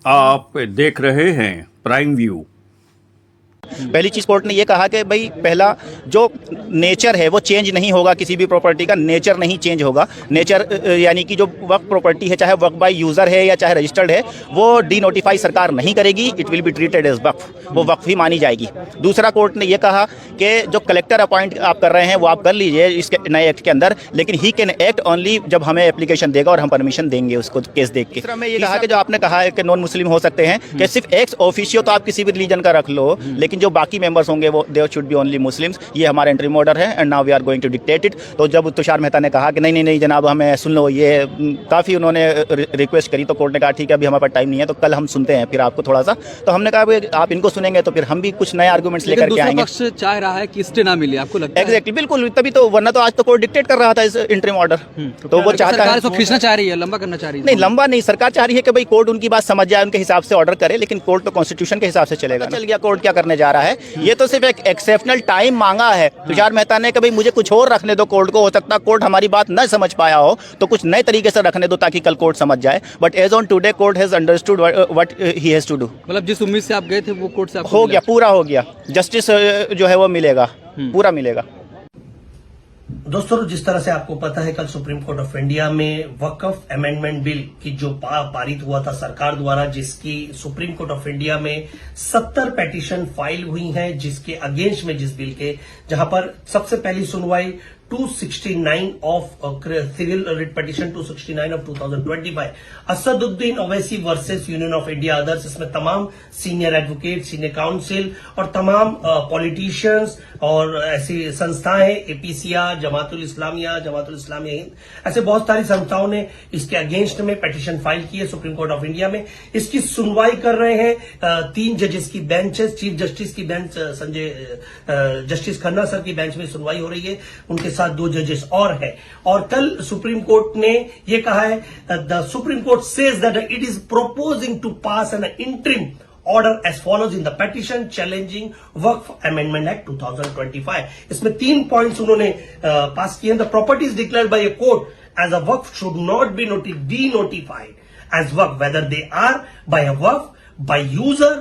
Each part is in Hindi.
आप देख रहे हैं प्राइम व्यू। पहली चीज कोर्ट ने ये कहा कि भाई पहला जो नेचर है वो चेंज नहीं होगा, किसी भी प्रॉपर्टी का नेचर नहीं चेंज होगा। नेचर यानी कि जो वक्फ प्रॉपर्टी है, चाहे वक्फ बाय यूजर है या चाहे रजिस्टर्ड है, वो डी नोटिफाई सरकार नहीं करेगी। It will be treated as waqf, वो वक्फ ही मानी जाएगी। दूसरा कोर्ट ने ये कहा कि जो कलेक्टर अपॉइंट आप कर रहे हैं वो आप कर लीजिए इसके नए एक्ट के अंदर, लेकिन ही कैन एक्ट ओनली जब हमें एप्लीकेशन देगा और हम परमिशन देंगे उसको केस देख के। मैं ये कहा कि जो आपने कहा है कि नॉन मुस्लिम हो सकते हैं, कि सिर्फ एक्स ऑफिशियो तो आप किसी भी रिलीजन का रख लो, लेकिन जो बाकी मेंबर्स होंगे वो they should be only Muslims. ये हमारा इंटरिम ऑर्डर है and now we are going to dictate it. तो जब तुषार मेहता ने कहा कि नहीं नहीं नहीं जनाब हमें सुन लो, ये काफ़ी उन्होंने रिक्वेस्ट करी, तो कोर्ट ने कहा ठीक है अभी हमारे पास टाइम नहीं है, तो कल हम सुनते हैं फिर आपको थोड़ा सा। तो हमने कहा भाई आप इनको सुनेंगे तो फिर हम भी कुछ नए आर्गूमेंट्स लेकर के आएंगे। पक्ष चाह रहा है कि स्टे ना मिले, आपको लगता है? एग्जैक्टली, बिल्कुल, तभी तो, वरना तो आज तो कोर्ट डिक्टेट कर रहा था इस इंटरिम ऑर्डर। तो वो चाहता है, सरकार खींचना चाह रही है, लंबा करना चाह रही है। नहीं लंबा नहीं, सरकार चाह रही है कि भाई कोर्ट उनकी बात समझ जाए, उनके हिसाब से ऑर्डर करे, लेकिन कोर्ट तो कॉन्स्टिट्यूशन के हिसाब से चलेगा। चल गया कोर्ट क्या करने जा रहा है, ये तो सिर्फ एक एक्सेप्शनल टाइम मांगा है तुषार मेहता ने कि भाई मुझे कुछ और रखने दो कोर्ट को। हो सकता है कोर्ट हमारी बात न समझ पाया हो, तो कुछ नए तरीके से रखने दो ताकि कल कोर्ट समझ जाए। But as on today court has understood what he has to do. मतलब जिस उम्मीद से आप गए थे वो कोर्ट से हो गया, पूरा हो गया। जस्टिस जो है वो मिलेगा, पूरा मिलेगा। दोस्तों, जिस तरह से आपको पता है, कल सुप्रीम कोर्ट ऑफ इंडिया में वक्फ अमेंडमेंट बिल की जो पारित हुआ था सरकार द्वारा, जिसकी सुप्रीम कोर्ट ऑफ इंडिया में 70 पेटिशन फाइल हुई हैं, जिसके अगेंस्ट में, जिस बिल के, जहां पर सबसे पहली सुनवाई 269 of civil writ petition 269 of 2025 Asaduddin Owaisi versus Union of India others. इसमें तमाम सीनियर एडवोकेट, सीनियर काउंसिल और तमाम पॉलिटिशियंस और ऐसी संस्थाएं, एपीसीआर, जमातुल इस्लामिया हिंद, ऐसे बहुत सारी संस्थाओं ने इसके अगेंस्ट में पिटीशन फाइल की है सुप्रीम कोर्ट ऑफ इंडिया में। इसकी सुनवाई कर रहे हैं 3 जजेस की बेंचेस, चीफ जस्टिस की बेंच जस्टिस खन्ना सर की बेंच में सुनवाई हो रही है, उनके साथ 2 जजेस और है। और कल सुप्रीम कोर्ट ने यह कहा है, the Supreme Court says that it is proposing to pass an interim order as follows in the petition challenging Waqf Amendment Act 2025. इसमें 3 पॉइंट्स उन्होंने पास किए हैं। The properties declared by a court as a Waqf should not be denotified as Waqf, whether they are by a Waqf, by user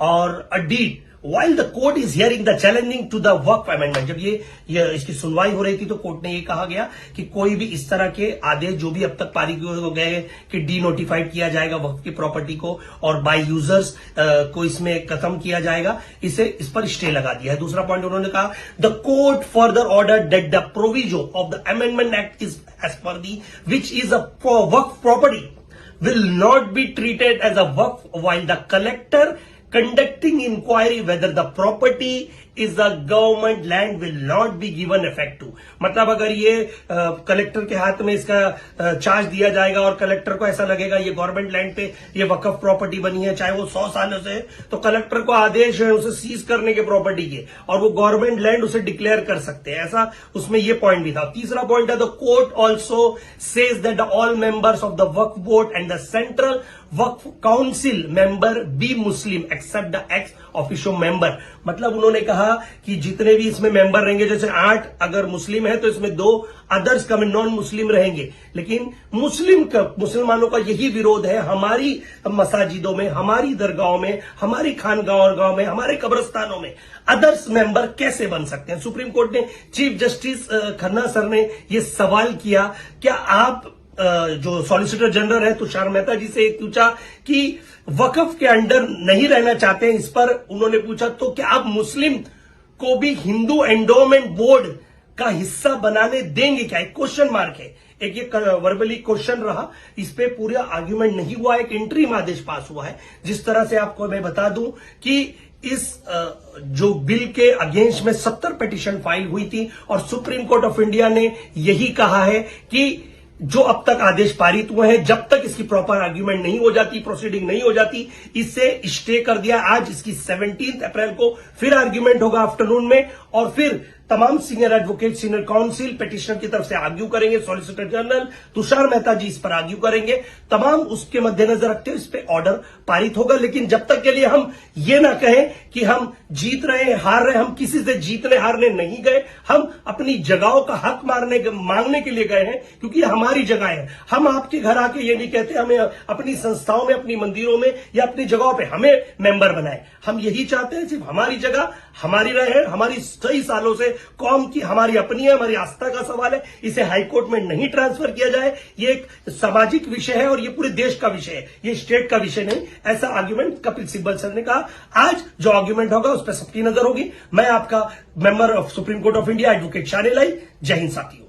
or a deed. While the court is hearing the challenging to the Waqf Amendment, जब ये इसकी सुनवाई हो रही थी तो कोर्ट ने ये कहा गया कि कोई भी इस तरह के आदेश जो भी अब तक पारित हो गए हैं कि डी नोटिफाइड किया जाएगा वक्फ की प्रॉपर्टी को और बाय यूजर्स को इसमें खत्म किया जाएगा, इस पर स्टे लगा दिया है। दूसरा पॉइंट उन्होंने कहा, the court further order that the proviso of the amendment act is as per the which is a waqf property will not be treated as a waqf while the collector conducting inquiry whether the property is a government land will not be given effect to। मतलब अगर ये कलेक्टर के हाथ में इसका चार्ज दिया जाएगा और कलेक्टर को ऐसा लगेगा ये गवर्नमेंट लैंड पे ये वक्फ प्रॉपर्टी बनी है, चाहे वो 100 सालों से है, तो कलेक्टर को आदेश है उसे सीज करने के प्रॉपर्टी के, और वो गवर्नमेंट लैंड उसे डिक्लेयर कर सकते हैं। ऐसा उसमें ये पॉइंट भी था। तीसरा पॉइंट है, the court also says that all members of the Waqf board and the central Waqf council member be Muslim except the ex officio member. मतलब उन्होंने कहा कि जितने भी इसमें मेंबर रहेंगे, जैसे 8 अगर मुस्लिम है तो इसमें 2 अदर्स का नॉन मुस्लिम रहेंगे, लेकिन मुसलमानों का यही विरोध है, हमारी मसाजिदों में, हमारी दरगाहों में, हमारी खानगाहों में, हमारे कब्रिस्तानों में अदर्स मेंबर कैसे बन सकते हैं। सुप्रीम कोर्ट ने चीफ जस्टिस खन्ना सर ने यह सवाल किया, क्या आप जो सॉलिसिटर जनरल है तुषार मेहता जी से पूछा कि वक्फ के अंडर नहीं रहना चाहते हैं, इस पर उन्होंने पूछा तो क्या आप मुस्लिम को भी हिंदू एंडोमेंट बोर्ड का हिस्सा बनाने देंगे क्या, एक क्वेश्चन मार्क है। एक ये वर्बली क्वेश्चन रहा, इस पे पूरा आर्ग्यूमेंट नहीं हुआ, एक इंटरिम आदेश पास हुआ है। जिस तरह से आपको मैं बता दूं कि इस जो बिल के अगेंस्ट में 70 पिटीशन फाइल हुई थी और सुप्रीम कोर्ट ऑफ इंडिया ने यही कहा है कि जो अब तक आदेश पारित हुए हैं, जब तक इसकी प्रॉपर आर्ग्यूमेंट नहीं हो जाती, प्रोसीडिंग नहीं हो जाती, इसे स्टे कर दिया। आज इसकी 17 अप्रैल को फिर आर्ग्यूमेंट होगा आफ्टरनून में, और फिर तमाम senior advocate, senior council petitioner की तरफ से आर्ग्यू करेंगे, सॉलिसिटर जनरल तुषार मेहता जी इस पर आर्ग्यू करेंगे, तमाम उसके मद्देनजर रखते हुए इस पे ऑर्डर पारित होगा। लेकिन जब तक के लिए हम ये ना कहें कि हम जीत रहे हैं, हार रहे हैं, हम किसी से जीतने हारने नहीं गए, हम अपनी जगहों का हक मांगने के लिए गए हैं, क्योंकि ये हमारी जगह है। हम आपके घर आके ये नहीं कहते हमें अपनी संस्थाओं में, अपनी मंदिरों में या अपनी जगहों पे हमें मेंबर बनाए। हम यही चाहते हैं सिर्फ हमारी जगह हमारी रहे, हमारी कई सालों से कौम की हमारी अपनी है, हमारी आस्था का सवाल है, इसे हाईकोर्ट में नहीं ट्रांसफर किया जाए। ये एक सामाजिक विषय है और ये पूरे देश का विषय है, ये स्टेट का विषय नहीं। ऐसा आर्ग्यूमेंट कपिल सिब्बल सर ने कहा। आज जो आर्ग्यूमेंट होगा उस पर सबकी नजर होगी। मैं आपका member of supreme court of India advocate शान एलाई, जय हिंद साथियों।